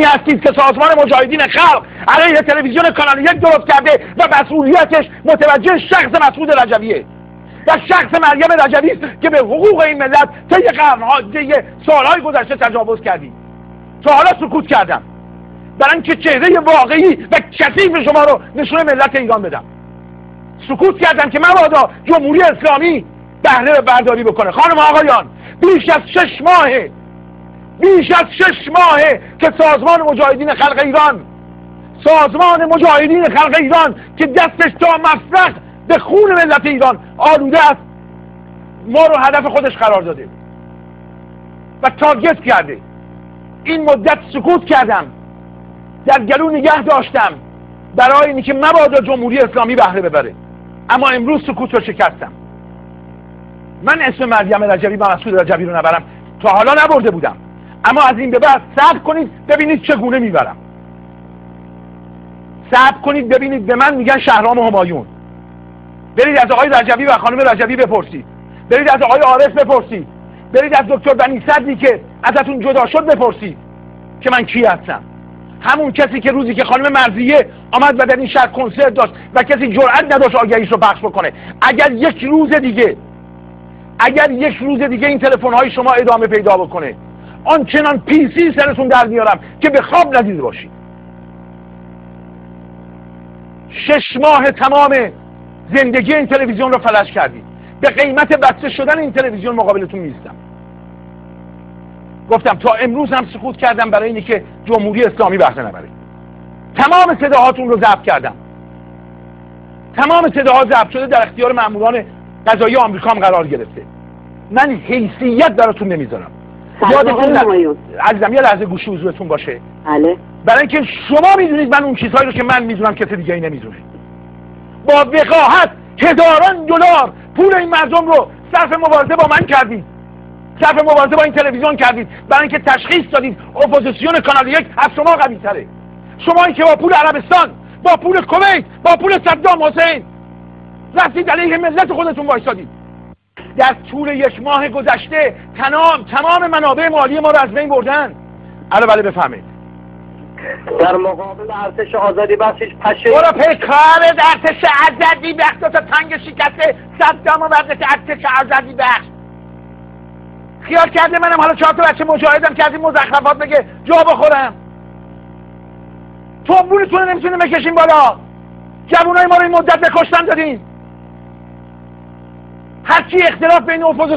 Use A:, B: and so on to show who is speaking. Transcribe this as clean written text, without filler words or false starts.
A: هستید که سازمان مجاهدین خلق علیه تلویزیون کانال 1 درست کرده و مسئولیتش متوجه شخص مسعود رجویه و شخص مریم رجوی است که به حقوق این ملت طی قرن‌ها طی سالهای گذشته تجاوز کردید. تا حالا سکوت کردم برای اینکه چهره واقعی و کثیف شما رو نشون ملت ایران بدم. سکوت کردم که مبادا جمهوری اسلامی بهره برداری بکنه. خانم آقایان، بیش از 6 ماهه که سازمان مجاهدین خلق ایران که دستش تا مفرق به خون ملت ایران آلوده است ما رو هدف خودش قرار داده و تارگت کرده. این مدت سکوت کردم، در گلو نگه داشتم برای اینکه مبادا جمهوری اسلامی بهره ببره، اما امروز سکوت رو شکستم. من اسم مریم رجوی و مسعود رجوی رو نبرم، تا حالا نبرده بودم، اما از این به بعد صبر کنید ببینید چگونه میبرم. صبر کنید ببینید. به من میگن شهرام همایون. برید از آقای رجوی و خانم رجوی بپرسید، برید از آقای عارف بپرسید، برید از دکتر بنی صدری که ازتون جدا شد بپرسید که من کی هستم. همون کسی که روزی که خانم مرضیه آمد و در این شهر کنسرت داشت و کسی جرئت نداشت آگهیش رو پخش بکنه. اگر یک روز دیگه این تلفن‌های شما ادامه پیدا بکنه، آنچنان پیسی سرتون در میارم که به خواب ندیده باشید. 6 ماه تمام زندگی این تلویزیون رو فلج کردید. به قیمت بسته شدن این تلویزیون مقابلتون میستم. گفتم تا امروز هم سکوت کردم برای اینی که جمهوری اسلامی بهره نبره. تمام صداهاتون رو ضبط کردم. تمام صداها ضبط شده، در اختیار ماموران قضایی آمریکا هم قرار گرفته. من حیثیت براتون نمیذارم. یادتون عزیزم یه لحظه گوشی حضورتون باشه.
B: بله.
A: برای اینکه شما میدونید من اون چیزهایی رو که من میدونم کسی دیگه ای نمیدونه. با وقاحت هزاران دلار پول این مردم رو صرف مبارزه با من کردید، صرف مبارزه با این تلویزیون کردید، برای اینکه تشخیص دادید اپوزیسیون کانال 1 از شما قوی تره. شمایی که با پول عربستان، با پول کویت، با پول صدام حسین رفتید علیه ملت خودتون وایسادید. در طول 1 ماه گذشته تمام منابع مالی ما رو از بین بردن. بله بفهمید.
C: در مقابل ارتش آزادی بخشش پشه
A: برو پیکار ارتش آزادی بخش تا تنگ شکسته صدام و ارتش آزادی بخش. خیال کرده منم حالا 4 تا بچه مجاهدم که از این مزخرفات بگه جا بخورم؟ توبونتون رو نمیتونیم بکشیم بالا. جوانای ما رو این مدت به کشتن دادین. هرچی اختلاف بین اپوزیسیون